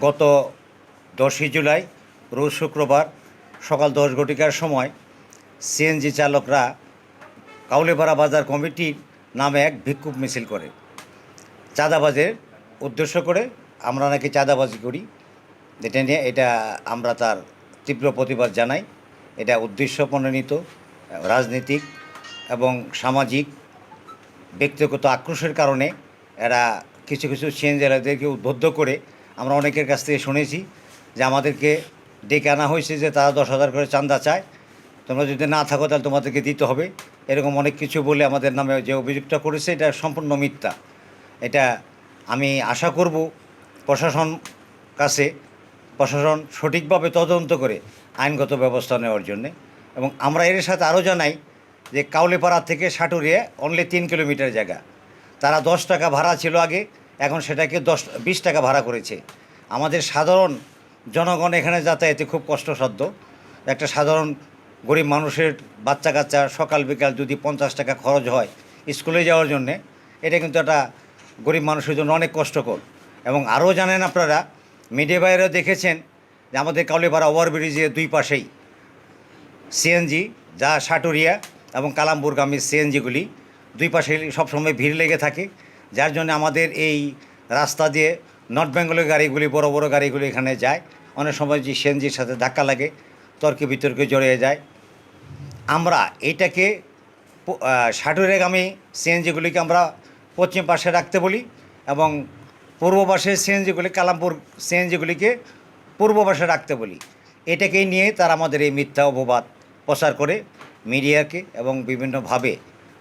গত 10ই জুলাই রোজ শুক্রবার সকাল 10 ঘটিকার সময় সিএনজি চালকরা কাউলেপাড়া বাজার কমিটির নামে এক বিক্ষোভ মিছিল করে চাঁদাবাজের উদ্দেশ্য করে। আমরা নাকি চাঁদাবাজি করি, এটা আমরা তার তীব্র প্রতিবাদ জানাই। এটা উদ্দেশ্য প্রণোদিত রাজনৈতিক এবং সামাজিক ব্যক্তিগত আক্রোশের কারণে এরা কিছু কিছু সিএনজিওয়ালাদেরকে উদ্বুদ্ধ করে। আমরা অনেকের কাছ থেকে শুনেছি যে আমাদেরকে ডেকে আনা হয়েছে যে তারা 10,000 করে চাঁদা চায়, তোমরা যদি না থাকো তাহলে তোমাদেরকে দিতে হবে, এরকম অনেক কিছু বলে আমাদের নামে যে অভিযোগটা করেছে এটা সম্পূর্ণ মিথ্যা। এটা আমি আশা করব প্রশাসন সঠিকভাবে তদন্ত করে আইনগত ব্যবস্থা নেওয়ার জন্যে। এবং আমরা এর সাথে আরও জানাই যে কাউলেপাড়া থেকে সাটুরিয়া অনলি 3 কিলোমিটার জায়গা, তারা 10 টাকা ভাড়া ছিল আগে, এখন সেটাকে 20 টাকা ভাড়া করেছে। আমাদের সাধারণ জনগণ এখানে যাতায়াতে খুব কষ্টসাধ্য। একটা সাধারণ গরিব মানুষের বাচ্চা কাচ্চা সকাল বিকাল যদি 50 টাকা খরচ হয় স্কুলে যাওয়ার জন্যে, এটা কিন্তু একটা গরিব মানুষের জন্য অনেক কষ্টকর। এবং আরও জানেন আপনারা, মিডিয়া বাইরেও দেখেছেন যে আমাদের কাউলেপাড়া ওভারব্রিজের দুই পাশেই সিএনজি যা সাটুরিয়া এবং কালামপুরগামী সিএনজিগুলি দুই পাশে সবসময় ভিড় লেগে থাকে, যার জন্য আমাদের এই রাস্তা দিয়ে নর্থ বেঙ্গলের গাড়িগুলি বড় বড় গাড়িগুলি এখানে যায়, অনেক সময় যে সিএনজির সাথে ধাক্কা লাগে, তর্কে বিতর্কে জড়িয়ে যায়। আমরা এটাকে সাটুরিয়াগামী সিএনজিগুলিকে আমরা পশ্চিম পাশে রাখতে বলি এবং পূর্ব পাশের সিএনজিগুলি কালামপুর সিএনজিগুলিকে পূর্ব পাশে রাখতে বলি। এটাকেই নিয়ে তারা আমাদের এই মিথ্যা অপবাদ প্রচার করে মিডিয়াকে এবং বিভিন্নভাবে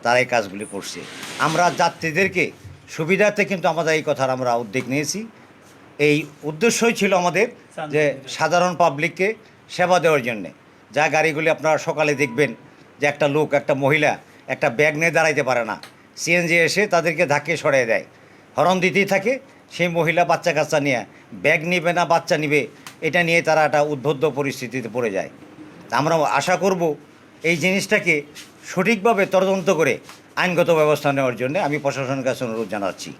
তারা এই কাজগুলি করছে। আমরা যাত্রীদেরকে সুবিধার্থে কিন্তু আমাদের এই কথার আমরা উদ্যোগ নিয়েছি। এই উদ্দেশ্যই ছিল আমাদের যে সাধারণ পাবলিককে সেবা দেওয়ার জন্যে। যা গাড়িগুলি আপনারা সকালে দেখবেন যে একটা লোক, একটা মহিলা একটা ব্যাগ নিয়ে দাঁড়াইতে পারে না, সিএনজি এসে তাদেরকে ধাক্কে সরিয়ে দেয়, হরন দিতেই থাকে। সেই মহিলা বাচ্চা কাচ্চা নিয়ে ব্যাগ নিবে না বাচ্চা নিবে, এটা নিয়ে তারা একটা উদ্বুদ্ধ পরিস্থিতিতে পড়ে যায়। আমরা আশা করব এই জিনিসটাকে সঠিকভাবে তদন্ত করে আইনগত ব্যবস্থা নেওয়ার জন্য আমি প্রশাসনের কাছে অনুরোধ জানাচ্ছি।